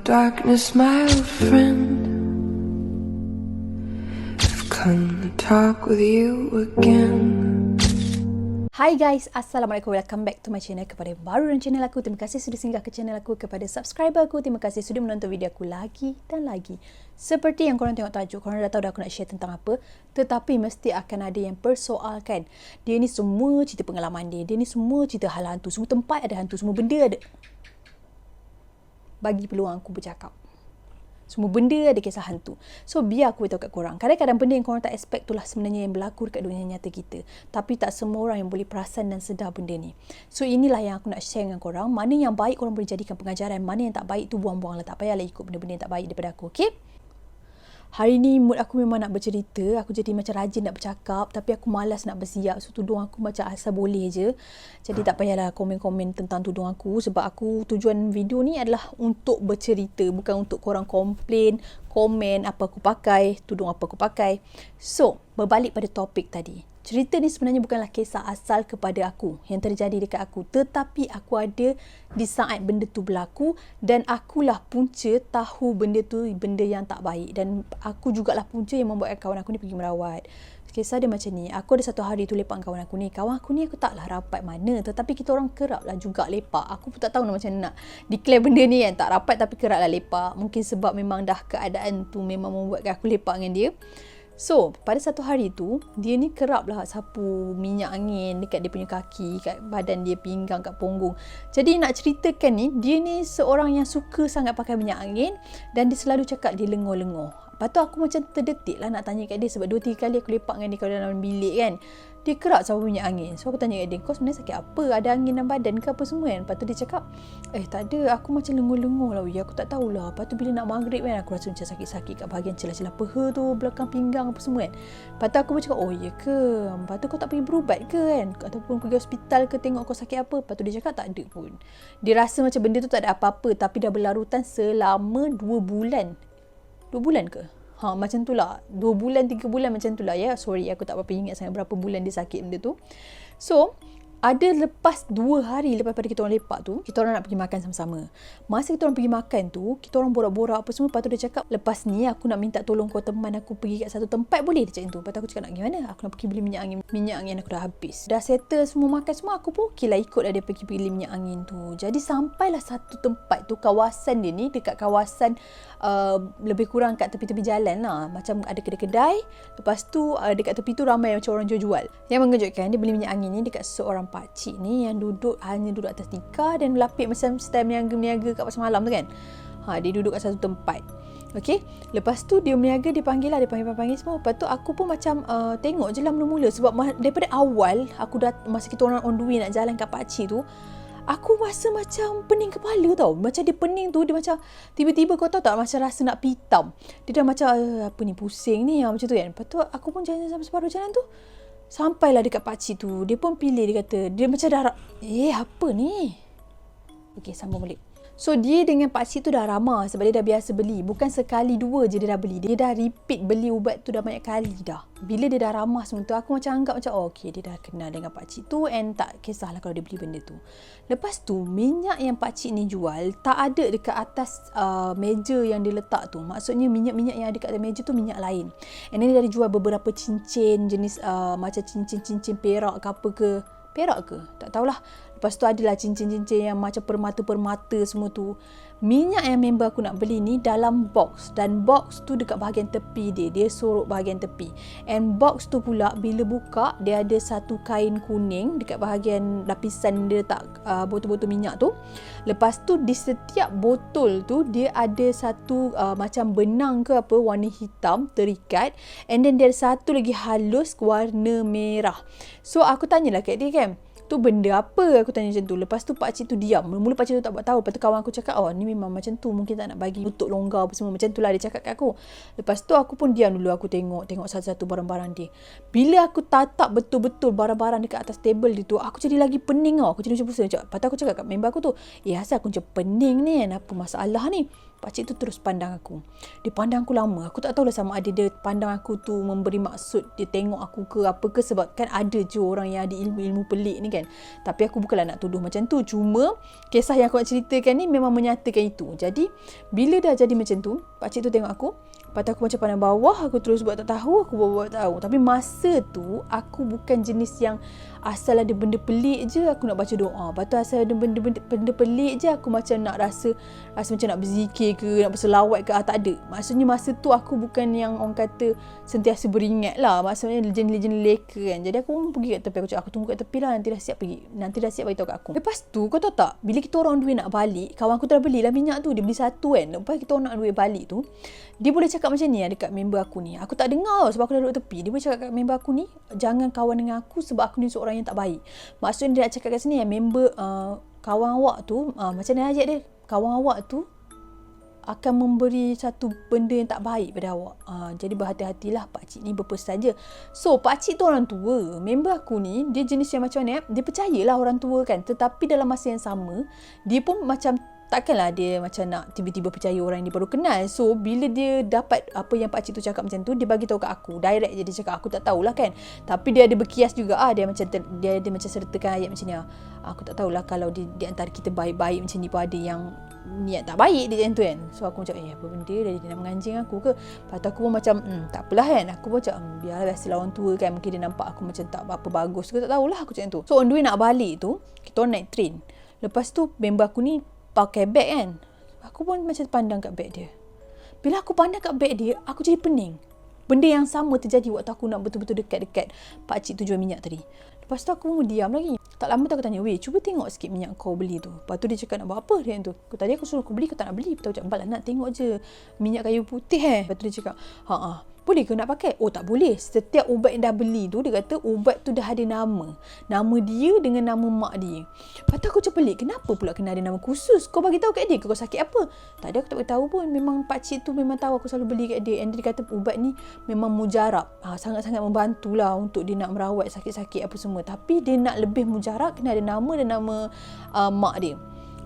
Darkness, my old friend, I've come to talk with you again. Hai guys, Assalamualaikum, welcome back to my channel. Kepada yang baru dalam channel aku, terima kasih sudah singgah ke channel aku. Kepada subscriber aku, terima kasih sudah menonton video aku lagi dan lagi. Seperti yang korang tengok tajuk, korang dah tahu dah aku nak share tentang apa. Tetapi mesti akan ada yang persoalkan. Dia ni semua cerita pengalaman dia. Dia ni semua cerita hal hantu. Semua tempat ada hantu, semua benda ada. Bagi peluang aku bercakap. Semua benda ada kisah hantu. So, biar aku beritahu kat korang. Kadang-kadang benda yang korang tak expect itulah sebenarnya yang berlaku dekat dunia nyata kita. Tapi tak semua orang yang boleh perasan dan sedar benda ni. So, inilah yang aku nak share dengan korang. Mana yang baik korang boleh jadikan pengajaran. Mana yang tak baik tu buang-buang lah. Tak payahlah ikut benda-benda yang tak baik daripada aku. Okay? Hari ni mood aku memang nak bercerita. Aku jadi macam rajin nak bercakap. Tapi aku malas nak bersiap. So tudung aku macam asal boleh je. Jadi tak payahlah komen-komen tentang tudung aku. Sebab aku tujuan video ni adalah untuk bercerita. Bukan untuk korang komplain, komen apa aku pakai, tudung apa aku pakai. So, berbalik pada topik tadi. Cerita ni sebenarnya bukanlah kisah asal kepada aku yang terjadi dekat aku, tetapi aku ada di saat benda tu berlaku dan akulah punca tahu benda tu benda yang tak baik dan aku jugalah punca yang membuatkan kawan aku ni pergi merawat. Kisah dia macam ni, aku ada satu hari tu lepak dengan kawan aku ni. Kawan aku ni aku taklah rapat mana, tetapi kita orang kerap lah juga lepak. Aku pun tak tahu macam mana nak declare benda ni kan, tak rapat tapi kerap lah lepak. Mungkin sebab memang dah keadaan tu memang membuatkan aku lepak dengan dia. So, pada satu hari tu, dia ni kerap lah sapu minyak angin dekat dia punya kaki, kat badan dia, pinggang, kat punggung. Jadi nak ceritakan ni, dia ni seorang yang suka sangat pakai minyak angin dan dia selalu cakap dia lenguh-lenguh. Lepas tu aku macam terdetik lah nak tanya kat dia sebab 2-3 kali aku lepak dengan dia kalau dalam bilik kan. Dia kerap sapu minyak angin. So aku tanya kat dia, kau sebenarnya sakit apa? Ada angin dalam badan ke apa semua kan? Lepas tu dia cakap, tak ada, aku macam lenguh-lenguh lah. Aku tak tahulah. Lepas tu bila nak maghrib kan, aku rasa macam sakit-sakit kat bahagian celah-celah peha tu, belakang pinggang apa semua kan. Lepas tu aku pun cakap, oh ya ke? Lepas tu kau tak pergi berubat ke kan? Ataupun pergi hospital ke tengok kau sakit apa? Lepas tu dia cakap tak ada pun. Dia rasa macam benda tu tak ada apa-apa tapi dah berlarutan selama 2 bulan. 2 bulan ke? Macam tu lah. 2 bulan, 3 bulan macam tu lah ya. Sorry, aku tak berapa ingat sangat berapa bulan dia sakit benda tu. So, ada lepas 2 hari lepas pada kita orang lepak tu, kita orang nak pergi makan sama-sama. Masa kita orang pergi makan tu, kita orang borak-borak apa semua. Lepas tu dia cakap, lepas ni aku nak minta tolong kau teman aku pergi kat satu tempat, boleh? Dia cakap tu. Lepas tu aku cakap, nak pergi mana? Aku nak pergi beli minyak angin. Minyak angin aku dah habis. Dah settle semua makan semua, aku pun okey lah ikut lah dia pergi beli minyak angin tu. Jadi sampailah satu tempat tu, kawasan dia ni dekat kawasan lebih kurang kat tepi-tepi jalan lah. Macam ada kedai-kedai. Lepas tu dekat tepi tu ramai macam orang jual-jual. Yang mengejutkan, dia beli minyak angin ni dekat seorang pakcik ni yang hanya duduk atas tikar dan melapik macam style meniaga-meniaga kat pasar malam tu kan. Dia duduk kat satu tempat. Okey, lepas tu dia meniaga, dia panggil lah, dia panggil semua. Lepas tu aku pun macam tengok je lah mula-mula sebab daripada awal aku dah masa kita orang on the way nak jalan kat pakcik tu, aku rasa macam pening kepala tau. Macam dia pening tu, dia macam tiba-tiba kau tahu tak macam rasa nak pitam. Dia dah macam apa ni, pusing ni macam tu kan. Lepas tu aku pun jalan sampai separuh jalan tu, sampailah dekat pakcik tu. Dia pun pilih, dia kata, dia macam dah apa ni? Okey, sambung balik. So dia dengan pakcik tu dah ramah sebab dia dah biasa beli. Bukan sekali dua je dia dah beli. Dia dah repeat beli ubat tu dah banyak kali dah. Bila dia dah ramah semua tu, aku macam anggap macam okey, dia dah kenal dengan pakcik tu and tak kisahlah kalau dia beli benda tu. Lepas tu minyak yang pakcik ni jual tak ada dekat atas meja yang dia letak tu. Maksudnya minyak-minyak yang ada kat atas meja tu minyak lain. And then dia ada jual beberapa cincin jenis macam cincin-cincin perak ke apa ke. Perak ke? Tak tahulah. Lepas tu adalah cincin-cincin yang macam permata-permata semua tu. Minyak yang member aku nak beli ni dalam box. Dan box tu dekat bahagian tepi dia. Dia sorok bahagian tepi. And box tu pula bila buka, dia ada satu kain kuning dekat bahagian lapisan dia letak botol-botol minyak tu. Lepas tu di setiap botol tu dia ada satu macam benang ke apa warna hitam terikat. And then dia ada satu lagi halus warna merah. So aku tanyalah kat dia kan, tu benda apa? Aku tanya macam tu. Lepas tu pakcik tu diam. Mula-mula pakcik tu tak buat tahu. Lepas tu kawan aku cakap, ni memang macam tu. Mungkin tak nak bagi untuk longgar apa semua. Macam tu lah dia cakap kat aku. Lepas tu aku pun diam dulu. Aku tengok satu-satu barang-barang dia. Bila aku tatap betul-betul barang-barang dekat atas table dia tu, aku jadi lagi pening tau. Aku jadi macam pusing. Lepas tu aku cakap kat member aku tu, asal aku macam pening ni kan? Apa masalah ni? Pakcik tu terus pandang aku. Dia pandang aku lama. Aku tak tahulah sama ada dia pandang aku tu memberi maksud dia tengok aku ke apa ke, sebab kan ada je orang yang ada ilmu-ilmu pelik ni kan. kan. Tapi aku bukanlah nak tuduh macam tu. Cuma kisah yang aku nak ceritakan ni memang menyatakan itu. Jadi bila dah jadi macam tu, pakcik tu tengok aku. Lepas tu aku macam pandang bawah, aku terus buat tak tahu, aku buat tahu. Tapi masa tu aku bukan jenis yang asal ada benda pelik je aku nak baca doa. Lepas tu asal ada benda pelik je aku macam nak rasa macam nak berzikir ke, nak berselawat ke, tak ada. Maksudnya masa tu aku bukan yang orang kata sentiasa beringat lah. Maksudnya legend-legend leka kan. Jadi aku pun pergi kat tepi, aku cakap aku tunggu kat tepi lah, nanti dah siap pergi. Nanti dah siap beritahu kat aku. Lepas tu kau tahu tak, bila kita orang dua nak balik, kawan aku dah belilah minyak tu, dia beli satu kan. Lepas kita orang nak dua balik tu, dia boleh cakap macam ni dekat member aku ni. Aku tak dengar sebab aku dah duduk tepi. Dia boleh cakap kat member aku ni, jangan kawan dengan aku sebab aku ni seorang yang tak baik. Maksudnya dia nak cakap kat sini yang member kawan awak tu, macam mana ajak dia, kawan awak tu akan memberi satu benda yang tak baik pada awak. Jadi berhati-hatilah, pakcik ni berpesan je. So pakcik tu orang tua. Member aku ni dia jenis yang macam mana, dia percayalah orang tua kan, tetapi dalam masa yang sama dia pun macam takkanlah dia macam nak tiba-tiba percaya orang yang dia baru kenal. So bila dia dapat apa yang pakcik tu cakap macam tu, dia bagi tahu kat aku direct je. Dia cakap aku tak tahulah kan, tapi dia ada berkias juga. Dia macam dia ada macam sertakan ayat macam ni. Aku tak tahulah kalau di antara kita baik-baik macam ni pun ada yang niat tak baik dia macam tu kan. So aku macam apa benda dia nak menganjing aku ke. Lepas tu aku pun macam tak apalah kan. Aku pun macam biarlah, biasalah orang tua kan, mungkin dia nampak aku macam tak apa bagus ke, tak tahulah aku macam tu. So on the way nak balik tu, kita orang naik train. Lepas tu member aku ni pakai beg kan. Aku pun macam pandang kat beg dia. Bila aku pandang kat beg dia, aku jadi pening. Benda yang sama terjadi waktu aku nak betul-betul dekat pakcik tu jual minyak tadi. Lepas tu aku pun diam lagi. Tak lama tu aku tanya, weh cuba tengok sikit minyak kau beli tu. Lepas tu dia cakap nak buat apa dia tu. Tadi aku suruh aku beli, kau tak nak beli. Lepas tu aku cakap, balah nak tengok je minyak kayu putih Lepas tu dia cakap, boleh ke nak pakai? Oh tak boleh. Setiap ubat yang dah beli tu, dia kata ubat tu dah ada nama. Nama dia dengan nama mak dia. Lepas tu aku macam pelik. Kenapa pula kena ada nama khusus? Kau bagi tahu kat dia ke kau sakit apa? Tak ada, aku tak beritahu pun. Memang pakcik tu memang tahu aku selalu beli kat dia. And dia kata ubat ni memang mujarab. Sangat-sangat membantulah untuk dia nak merawat sakit-sakit apa semua. Tapi dia nak lebih mujarab, kena ada nama dan nama mak dia.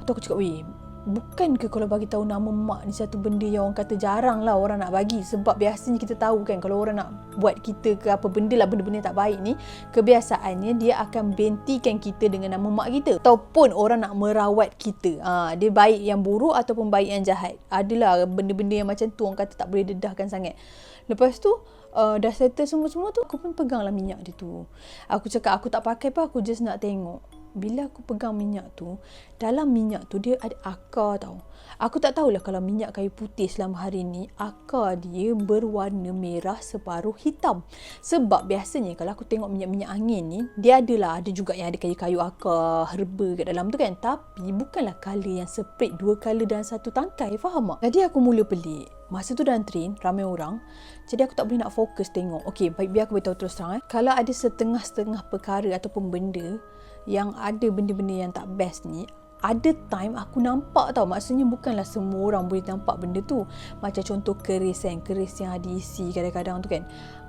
Tu aku cakap, weh, bukan ke kalau bagi tahu nama mak ni satu benda yang orang kata jarang lah orang nak bagi. Sebab biasanya kita tahu kan, kalau orang nak buat kita ke apa benda lah, benda-benda yang tak baik ni, kebiasaannya dia akan bentikan kita dengan nama mak kita. Ataupun orang nak merawat kita. Dia baik yang buruk ataupun baik yang jahat. Adalah benda-benda yang macam tu orang kata tak boleh dedahkan sangat. Lepas tu dah settle semua-semua tu, aku pun peganglah minyak dia tu. Aku cakap aku tak pakai pun, aku just nak tengok. Bila aku pegang minyak tu, dalam minyak tu dia ada akar tau. Aku tak tahulah kalau minyak kayu putih selama hari ni, akar dia berwarna merah separuh hitam. Sebab biasanya kalau aku tengok minyak-minyak angin ni, dia ada juga yang ada kayu-kayu akar herba kat dalam tu kan. Tapi bukanlah colour yang separate, dua colour dalam satu tangkai, faham tak? Jadi aku mula pelik. Masa tu dalam train, ramai orang. Jadi aku tak boleh nak fokus tengok. Okey, baik, biar aku beritahu terus terang. Kalau ada setengah-setengah perkara ataupun benda yang ada benda-benda yang tak best ni, ada time aku nampak tau. Maksudnya bukanlah semua orang boleh nampak benda tu. Macam contoh keris kan, keris yang ada isi kadang-kadang tu kan,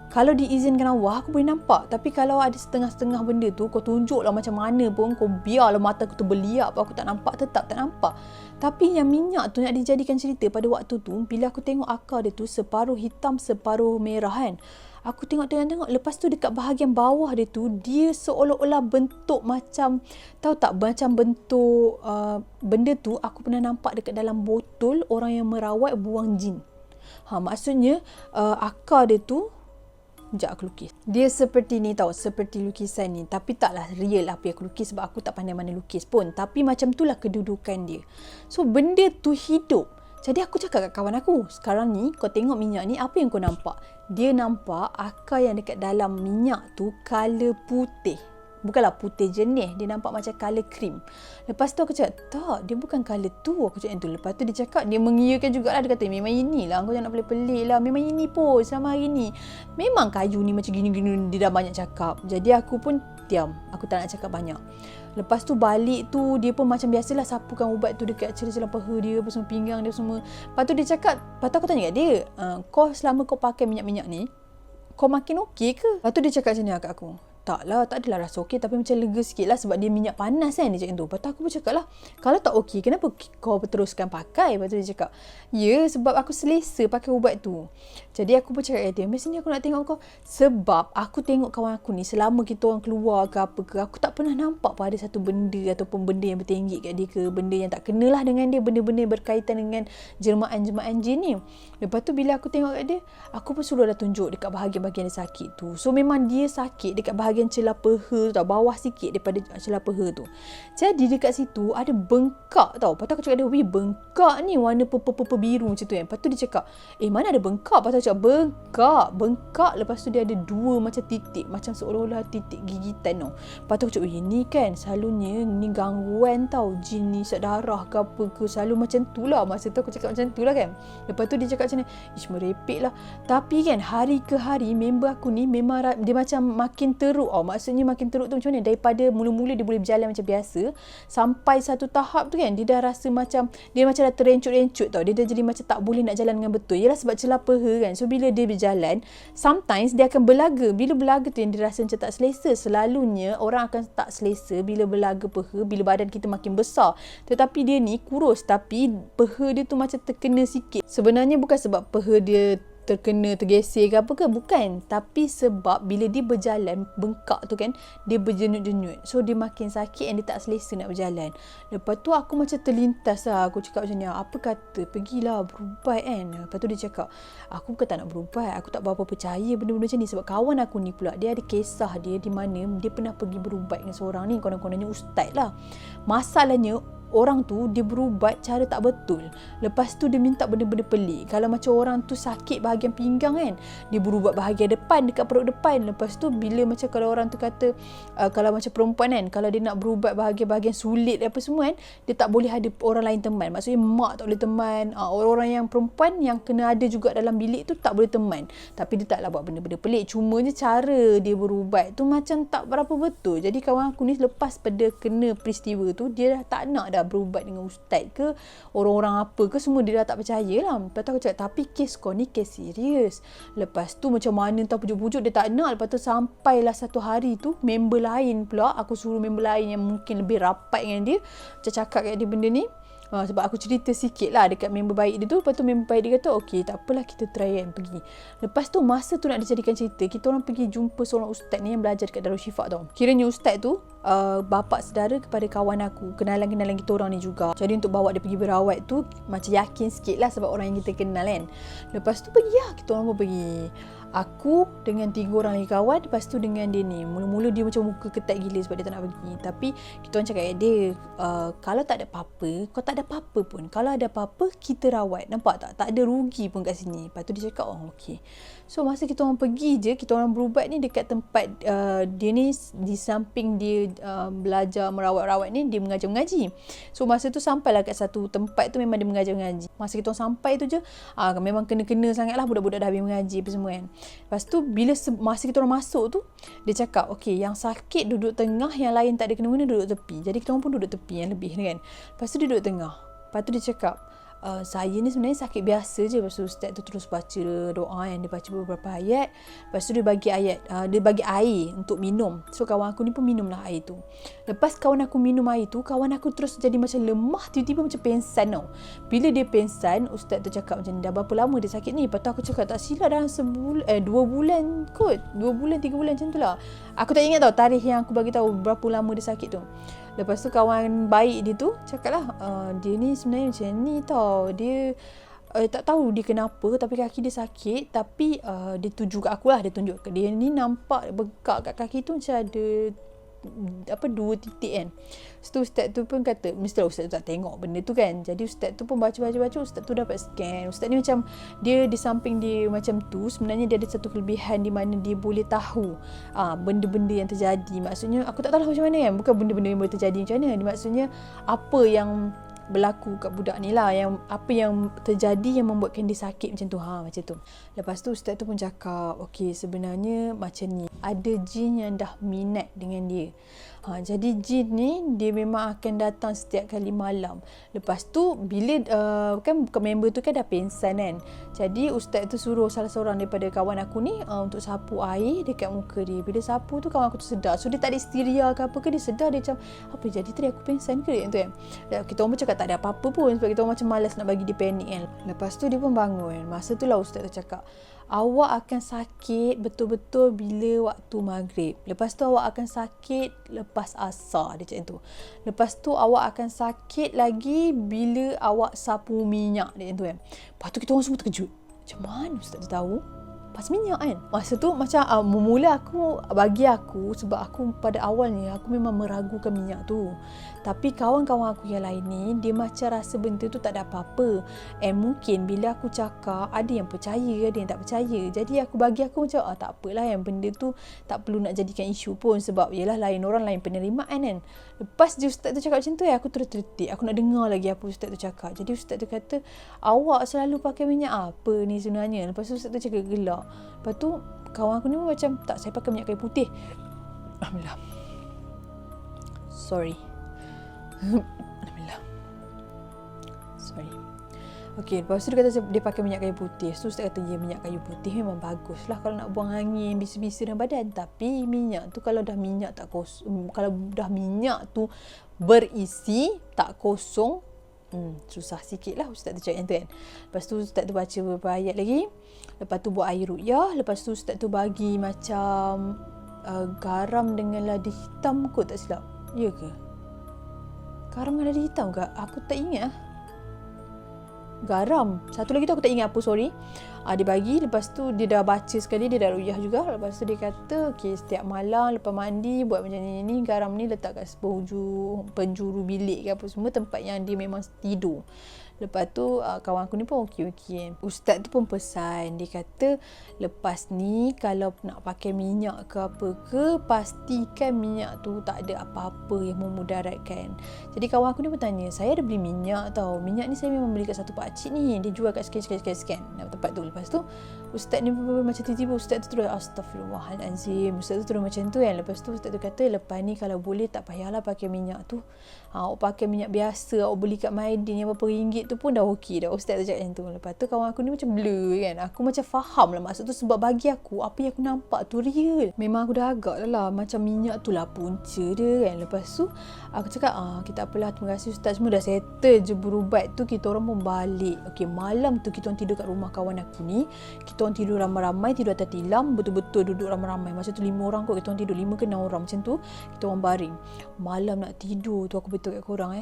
kalau diizinkan Allah, aku boleh nampak. Tapi kalau ada setengah-setengah benda tu, kau tunjuklah macam mana pun, kau biarlah mata aku tu berliap, aku tak nampak, tetap tak nampak. Tapi yang minyak tu nak dijadikan cerita pada waktu tu, bila aku tengok akar dia tu separuh hitam, separuh merah kan, aku tengok. Lepas tu dekat bahagian bawah dia tu, dia seolah-olah bentuk macam, tahu tak, macam bentuk benda tu aku pernah nampak dekat dalam botol orang yang merawat buang jin. Maksudnya akar dia tu, sekejap aku lukis. Dia seperti ni tau, seperti lukisan ni. Tapi taklah real apa yang aku lukis sebab aku tak pandai mana lukis pun. Tapi macam itulah kedudukan dia. So benda tu hidup. Jadi aku cakap kat kawan aku, sekarang ni kau tengok minyak ni, apa yang kau nampak? Dia nampak akar yang dekat dalam minyak tu colour putih. Bukanlah putih jernih, dia nampak macam colour krim. Lepas tu aku cakap, tak, dia bukan colour tu. Aku cakap tu. Lepas tu dia cakap, dia mengiyakan jugalah. Dia kata, memang inilah, kau jangan pelik-pelik lah. Memang ini pun selama hari ni. Memang kayu ni macam gini-gini, dia dah banyak cakap. Jadi aku pun diam, aku tak nak cakap banyak. Lepas tu balik tu, dia pun macam biasalah sapukan ubat tu dekat celah-celah paha dia, apa semua, pinggang dia semua. Lepas tu dia cakap, lepas tu aku tanya kat dia, kau selama kau pakai minyak-minyak ni, kau makin okey ke? Lepas tu dia cakap macam ni kat aku, tak lah, tak adalah rasa okey, tapi macam lega sikit lah sebab dia minyak panas kan, dia cakap tu. Lepas tu aku pun cakap lah, kalau tak okey, kenapa kau teruskan pakai? Lepas tu dia cakap, ya sebab aku selesa pakai ubat tu. Jadi aku pun cakap dia, biasanya aku nak tengok kau. Sebab aku tengok kawan aku ni, selama kita orang keluar ke apa ke, aku tak pernah nampak pun ada satu benda ataupun benda yang bertenggik kat dia ke, benda yang tak kenalah dengan dia, benda-benda yang berkaitan dengan jelmaan-jelmaan jin ni. Lepas tu bila aku tengok kat dia, aku pun suruh dah tunjuk dekat bahagian-bahagian dia sakit tu. So memang dia sakit dekat bahagian celah peha tau, bawah sikit daripada celah peha tu. Jadi dekat situ ada bengkak tau. Lepas tu aku cakap dia, weh bengkak ni warna purple biru macam tu kan. Lepas tu dia cakap, mana ada bengkak? Lepas tu aku cakap, bengkak. Lepas tu dia ada dua macam titik, macam seolah-olah titik gigitan tau. Lepas tu aku cakap, ni kan selalunya ni gangguan tau, jin ni isap darah ke apa ke, selalu macam tu lah. Masa tu aku cakap macam tu lah kan. Lepas tu dia cakap macam ni, merepek lah. Tapi kan hari ke hari member aku ni memang dia macam makin teruk. Maksudnya makin teruk tu macam mana? Daripada mula-mula dia boleh berjalan macam biasa, sampai satu tahap tu kan, dia dah rasa macam, dia macam dah terencut-rencut tau. Dia dah jadi macam tak boleh nak jalan dengan betul. Yalah sebab celah peha kan. So bila dia berjalan, sometimes dia akan berlaga. Bila berlaga tu yang dia rasa macam tak selesa. Selalunya orang akan tak selesa bila berlaga peha, bila badan kita makin besar. Tetapi dia ni kurus, tapi peha dia tu macam terkena sikit. Sebenarnya bukan sebab peha dia tergeser ke apa ke, bukan, tapi sebab bila dia berjalan bengkak tu kan, dia berjenyut-jenyut, so dia makin sakit dan dia tak selesa nak berjalan. Lepas tu aku macam terlintas lah, aku cakap macam ni, apa kata pergilah berubat kan. Lepas tu dia cakap, aku bukan tak nak berubat, aku tak berapa percaya benda-benda macam ni, sebab kawan aku ni pula dia ada kisah dia di mana dia pernah pergi berubat dengan seorang ni, konon-kononnya ustaz lah. Masalahnya orang tu dia berubat cara tak betul. Lepas tu dia minta benda-benda pelik. Kalau macam orang tu sakit bahagian pinggang kan, dia berubat bahagian depan, dekat perut depan. Lepas tu bila macam kalau orang tu kata kalau macam perempuan kan, kalau dia nak berubat bahagian-bahagian sulit apa semua kan, dia tak boleh ada orang lain teman. Maksudnya mak tak boleh teman, orang-orang yang perempuan yang kena ada juga dalam bilik tu tak boleh teman. Tapi dia taklah buat benda-benda pelik, cumanya cara dia berubat tu macam tak berapa betul. Jadi kawan aku ni lepas pada kena peristiwa tu, dia dah tak nak dah berubat dengan ustaz ke, orang-orang apa ke, semua dia dah tak percaya lah. Lepas tu aku cakap, tapi kes kau ni kes serius. Lepas tu macam mana entah pujuk-pujuk dia tak nak. Lepas tu sampailah satu hari tu, member lain pula, aku suruh member lain yang mungkin lebih rapat dengan dia, macam cakap kat dia benda ni. Sebab aku cerita sikit lah dekat member baik dia tu. Lepas tu member baik dia kata, okey tak apalah, kita try kan pergi. Lepas tu masa tu nak dijadikan cerita, kita orang pergi jumpa seorang ustaz ni yang belajar dekat Darul Shifa tau. Kiranya ustaz tu bapa saudara kepada kawan aku, kenalan-kenalan kita orang ni juga. Jadi untuk bawa dia pergi berawat tu macam yakin sikit lah, sebab orang yang kita kenal kan. Lepas tu pergi lah, kita orang pun pergi. Aku dengan 3 orang lagi kawan, lepas tu dengan dia ni. Mula-mula dia macam muka ketat gila sebab dia tak nak pergi. Tapi kita orang cakap kat dia, kalau tak ada apa-apa, kau tak ada apa-apa pun. Kalau ada apa-apa, kita rawat. Nampak tak? Tak ada rugi pun kat sini. Lepas tu dia cakap, okey. So masa kita orang pergi je, kita orang berubat ni dekat tempat dia ni, di samping dia belajar merawat-rawat ni, dia mengajar-mengaji. So masa tu sampailah kat satu tempat tu, memang dia mengajar-mengaji. Masa kita orang sampai tu je, memang kena-kena sangat lah, budak-budak dah habis mengaji apa semua kan. Lepas tu bila masa kita orang masuk tu, dia cakap, okey, yang sakit duduk tengah, yang lain tak ada kena-mena duduk tepi. Jadi kita orang pun duduk tepi yang lebih kan. Lepas tu dia duduk tengah. Lepas tu dia cakap, saya ni sebenarnya sakit biasa je. Lepas tu ustaz tu terus baca doa, yang dia baca beberapa ayat. Lepas tu dia bagi dia bagi air untuk minum. So kawan aku ni pun minumlah air tu. Lepas kawan aku minum air tu, kawan aku terus jadi macam lemah, tiba-tiba macam pengsan tau. Bila dia pengsan, ustaz tu cakap macam ni, dah berapa lama dia sakit ni? Lepas tu aku cakap, tak silap dalam 2 bulan kot, 2 bulan 3 bulan macam tu lah. Aku tak ingat tau tarikh yang aku bagi tahu berapa lama dia sakit tu. Lepas tu kawan baik dia tu cakap lah, dia ni sebenarnya macam ni tau. Dia tak tahu dia kenapa, tapi kaki dia sakit. Tapi dia tunjuk kat aku lah, dia tunjuk ke dia ni, nampak bengkak kat kaki tu macam ada 2 titik kan. So ustaz tu pun kata, mestilah ustaz tu tak tengok benda tu kan. Jadi ustaz tu pun baca, ustaz tu dapat scan. Ustaz ni macam, dia di samping dia macam tu, sebenarnya dia ada satu kelebihan di mana dia boleh tahu benda-benda yang terjadi. Maksudnya aku tak tahu lah macam mana kan, bukan benda-benda yang boleh terjadi macam mana. Maksudnya apa yang berlaku kat budak ni lah, yang apa yang terjadi yang membuatkan dia sakit macam tu, macam tu. Lepas tu ustaz tu pun cakap, okey sebenarnya macam ni, ada jin yang dah minat dengan dia. Jadi jin ni dia memang akan datang setiap kali malam. Lepas tu bila kan member tu kan dah pensan kan. Jadi ustaz tu suruh salah seorang daripada kawan aku ni untuk sapu air dekat muka dia. Bila sapu tu kawan aku tu sedar. So dia tak ada histeria ke apa ke, dia sedar, dia macam apa jadi tadi aku pensan ke tu kan. Kita orang pun cakap tak ada apa-apa pun sebab kita orang macam malas nak bagi dia panik kan. Lepas tu dia pun bangun. Masa tu lah ustaz tu cakap, awak akan sakit betul-betul bila waktu maghrib. Lepas tu awak akan sakit lepas asar. Dia cakap tu. Lepas tu awak akan sakit lagi bila awak sapu minyak. Dia cakap tu kan. Lepas tu kita orang semua terkejut. Macam mana ustaz tu tahu? Pas minyak kan. Masa tu macam mula bagi aku sebab aku pada awalnya aku memang meragukan minyak tu. Tapi kawan-kawan aku yang lain ni dia macam rasa benda tu tak ada apa-apa. Mungkin bila aku cakap ada yang percaya, ada yang tak percaya. Jadi bagi aku macam tak apalah, yang benda tu tak perlu nak jadikan isu pun sebab yelah lain orang lain penerimaan kan. Lepas je ustaz tu cakap macam tu aku terus tertik. Aku nak dengar lagi apa ustaz tu cakap. Jadi ustaz tu kata, awak selalu pakai minyak apa ni sebenarnya? Lepas tu ustaz tu cakap gelak. Lepas tu kawan aku ni pun macam, tak, saya pakai minyak kayu putih. Alhamdulillah. Sorry. Alhamdulillah. Sorry. Okay, lepas tu dia kata dia pakai minyak kayu putih. So ustaz kata, ya minyak kayu putih memang bagus lah kalau nak buang angin, bisa-bisa dalam badan. Tapi minyak tu kalau dah minyak tak kosong, kalau dah minyak tu berisi tak kosong, susah sikit lah ustaz tu cakap yang tu kan. Lepas tu ustaz tu baca beberapa ayat lagi. Lepas tu buat air ruqyah. Lepas tu ustaz tu bagi macam garam dengan lada hitam kot, tak silap. Ya ke? Garam dengan lada hitam ke? Aku tak ingat. Garam. Satu lagi tu aku tak ingat apa, sorry. Dia bagi. Lepas tu dia dah baca sekali, dia dah ruqyah juga. Lepas tu dia kata, okay, setiap malam lepas mandi buat macam ni. Garam ni letak kat penjuru bilik ke apa semua, tempat yang dia memang tidur. Lepas tu kawan aku ni pun okey. Ustaz tu pun pesan, dia kata lepas ni kalau nak pakai minyak ke apa ke, pastikan minyak tu tak ada apa-apa yang memudaratkan. Jadi kawan aku ni pun tanya, saya ada beli minyak tau. Minyak ni saya memang beli kat satu pakcik ni, dia jual kat sekian tempat tu. Lepas tu ustaz ni pun macam tiba-tiba ustaz tu terus astagfirullahalazim. Ustaz tu terus macam tu kan. Lepas tu ustaz tu kata, lepas ni kalau boleh tak payahlah pakai minyak tu. Awak pakai minyak biasa, awak beli kat Maidin yang berapa ringgit tu pun dah okey dah. Ustaz tu cakap macam tu. Lepas tu kawan aku ni macam blur kan. Aku macam faham lah maksud tu sebab bagi aku apa yang aku nampak tu real. Memang aku dah agak lah macam minyak tu lah punca dia kan. Lepas tu aku cakap kita apalah, terima kasih ustaz, semua dah settle je berubat tu. Kita orang pun balik. Okey, malam tu kita orang tidur kat rumah kawan aku ni. Kita orang tidur ramai-ramai, tidur atas tilam, betul-betul duduk ramai-ramai. Masa tu 5 orang kot kita orang tidur, 5 ke 6 orang macam tu. Kita orang baring. Malam nak tidur tu aku beritahu kat korang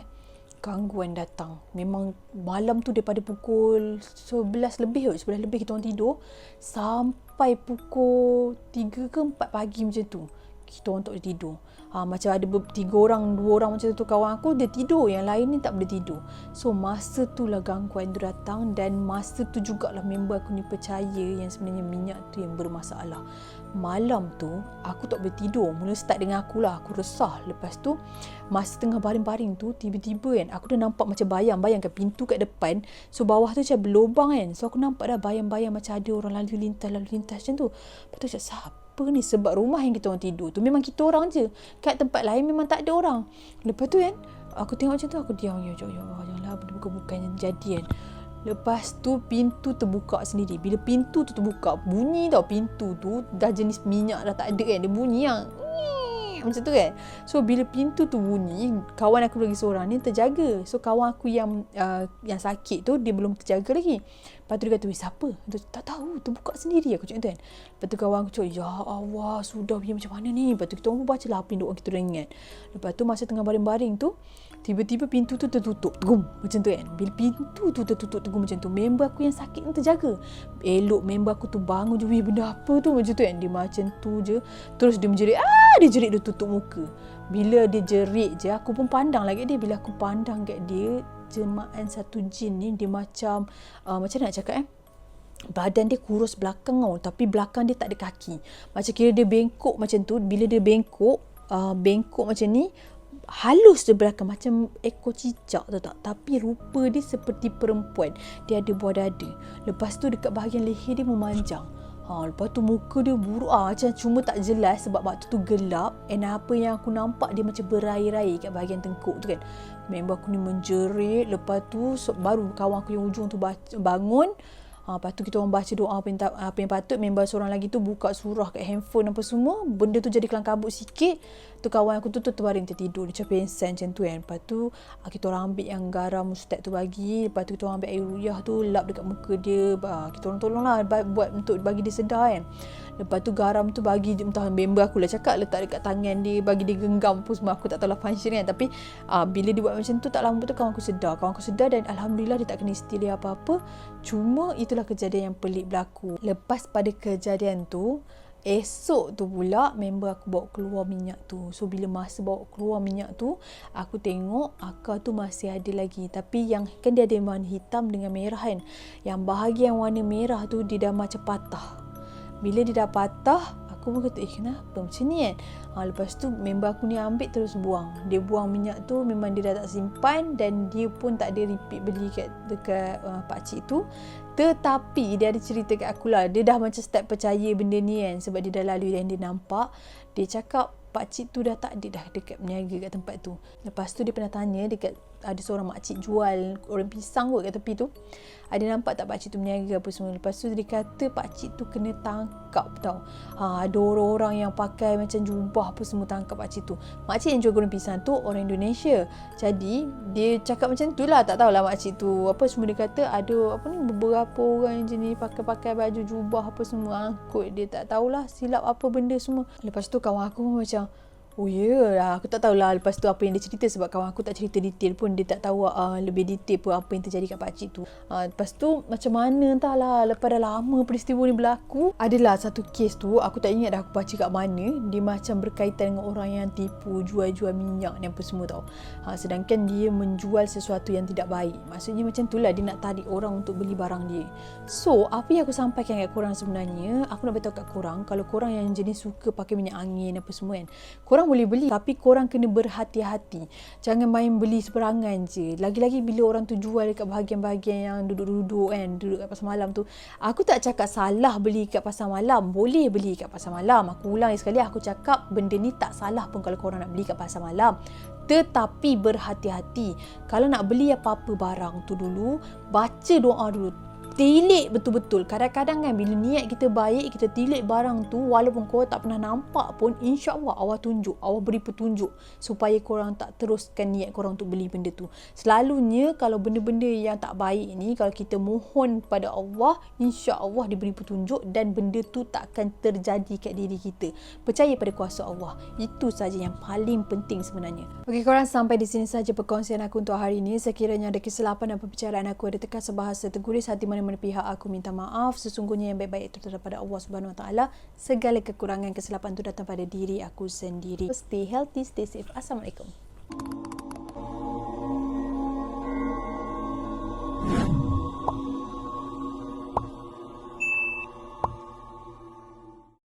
gangguan datang. Memang malam tu daripada pukul 11 lebih kita orang tidur sampai pukul 3 ke 4 pagi macam tu. Kita orang tak boleh tidur. Macam ada 3 orang, 2 orang macam tu kawan aku dia tidur, yang lain ni tak boleh tidur. So masa tu lah gangguan tu datang, dan masa tu jugalah member aku ni percaya yang sebenarnya minyak tu yang bermasalah. Malam tu aku tak boleh tidur. Mula start dengan aku lah, aku resah. Lepas tu masa tengah baring-baring tu, tiba-tiba kan aku dah nampak macam bayangkan pintu kat depan. So bawah tu macam berlubang kan. So aku nampak dah bayang-bayang macam ada orang lalu lintas macam tu. Lepas tu cakap, apa ni? Sebab rumah yang kita orang tidur tu memang kita orang je. Kat tempat lain memang tak ada orang. Lepas tu kan aku tengok macam tu, aku diam. Ya Allah, janganlah bukan yang jadi kan. Lepas tu pintu terbuka sendiri. Bila pintu tu terbuka, bunyi tau pintu tu dah jenis minyak dah tak ada kan. Dia bunyi yang macam tu kan. So bila pintu tu bunyi, kawan aku lagi seorang ni terjaga. So kawan aku yang sakit tu dia belum terjaga lagi. Lepas tu dia kata, siapa? Dia tak tahu, terbuka sendiri. Aku cakap tu kan. Lepas tu kawan aku cakap, ya Allah, sudah punya macam mana ni? Lepas tu kita orang pun baca lah apa yang doa kita orang ingat. Lepas tu masa tengah baring-baring tu, tiba-tiba pintu tu tertutup. Gum, macam tu kan. Bila pintu tu tertutup, gum macam tu, member aku yang sakit ni terjaga. Elok member aku tu bangun je, benda apa tu? Macam tu kan. Dia macam tu je. Terus dia menjerit. Dia jerit, dia tutup muka. Bila dia jerit je, aku pun pandang lagi dia. Bila aku pandang kat dia, jemaah satu jin ni dia macam macam nak cakap badan dia kurus belakang tapi belakang dia tak ada kaki. Macam kira dia bengkok macam tu. Bila dia bengkok macam ni, halus dia belakang macam ekor cicak, tahu tak? Tapi rupa dia seperti perempuan. Dia ada buah dada. Lepas tu dekat bahagian leher dia memanjang. Lepas tu muka dia buruk macam cuma tak jelas sebab waktu tu gelap, and apa yang aku nampak dia macam berair-air kat bahagian tengkuk tu kan. Member aku ni menjerit. Lepas tu baru kawan aku yang ujung tu bangun. Lepas tu kita orang baca doa apa yang patut. Member seorang lagi tu buka surah kat handphone apa semua. Benda tu jadi kelang kabut sikit. Tu kawan aku tu terbaring tertidur. Dia macam pengsan macam tu kan. Lepas tu kita orang ambil yang garam ustaz tu bagi. Lepas tu kita orang ambil air ruyah tu lap dekat muka dia. Kita orang tolong lah buat untuk bagi dia sedar kan. Lepas tu garam tu bagi entah member aku lah cakap letak dekat tangan dia, bagi dia genggam pun semua. Aku tak tahu lah function kan. Tapi bila dia buat macam tu tak lama tu kawan aku sedar dan alhamdulillah dia tak kena istilih apa-apa. Cuma itulah kejadian yang pelik berlaku. Lepas pada kejadian tu, esok tu pula member aku bawa keluar minyak tu. So bila masa bawa keluar minyak tu, aku tengok akar tu masih ada lagi. Tapi yang kan dia ada warna hitam dengan merah kan. Yang bahagian warna merah tu dia dah macam patah. Bila dia dah patah, aku pun kata, kenapa macam ni kan? Lepas tu member aku ni ambil terus buang. Dia buang minyak tu, memang dia dah tak simpan dan dia pun tak ada repeat beli dekat pakcik tu. Tetapi dia ada cerita kat aku lah. Dia dah macam start percaya benda ni kan. Sebab dia dah lalui dan dia nampak. Dia cakap pakcik tu dah tak ada dah dekat berniaga kat tempat tu. Lepas tu dia pernah tanya dekat ada seorang makcik jual orang pisang kot kat tepi tu. Ada nampak tak pakcik tu berniaga apa semua. Lepas tu dia kata pakcik tu kena tangkap tau. Ada orang-orang yang pakai macam jubah apa semua tangkap pakcik tu. Makcik yang jual goreng pisang tu orang Indonesia. Jadi dia cakap macam tu lah. Tak tahulah makcik tu apa semua. Dia kata ada beberapa orang yang jenis pakai baju jubah apa semua angkut. Dia tak tahulah silap apa benda semua. Lepas tu kawan aku macam, oh ya lah, aku tak tahulah lepas tu apa yang dia cerita sebab kawan aku tak cerita detail pun. Dia tak tahu lebih detail pun apa yang terjadi kat pakcik tu. Lepas tu macam mana entahlah, lepas dah lama peristiwa ni berlaku. Adalah satu kes tu, aku tak ingat dah aku baca kat mana. Dia macam berkaitan dengan orang yang tipu, jual-jual minyak ni apa semua tau. Sedangkan dia menjual sesuatu yang tidak baik. Maksudnya macam tu lah, dia nak tarik orang untuk beli barang dia. So, apa yang aku sampaikan kat korang sebenarnya, aku nak beritahu kat korang, kalau korang yang jenis suka pakai minyak angin apa semua kan, korang boleh beli tapi korang kena berhati-hati. Jangan main beli seberangan je. Lagi-lagi bila orang tu jual dekat bahagian-bahagian yang duduk-duduk kan, duduk kat pasar malam tu. Aku tak cakap salah beli kat pasar malam. Boleh beli kat pasar malam. Aku ulang sekali, aku cakap benda ni tak salah pun kalau korang nak beli kat pasar malam. Tetapi berhati-hati. Kalau nak beli apa-apa barang tu dulu, baca doa dulu. Tilik betul-betul. Kadang-kadang kan bila niat kita baik, kita tilik barang tu, walaupun korang tak pernah nampak pun, insya-Allah Allah tunjuk, Allah beri petunjuk supaya korang tak teruskan niat korang untuk beli benda tu. Selalunya kalau benda-benda yang tak baik ni, kalau kita mohon pada Allah, insya-Allah diberi petunjuk dan benda tu tak akan terjadi kat diri kita. Percaya pada kuasa Allah. Itu saja yang paling penting sebenarnya. Okey korang, sampai di sini saja perkongsian aku untuk hari ini. Sekiranya ada kesilapan dan perbicaraan aku ada terkasar bahasa terguris, hati mana pihak aku minta maaf. Sesungguhnya yang baik-baik itu daripada Allah Subhanahu Wa Taala. Segala kekurangan kesilapan itu datang pada diri aku sendiri. Stay healthy, stay safe. Assalamualaikum.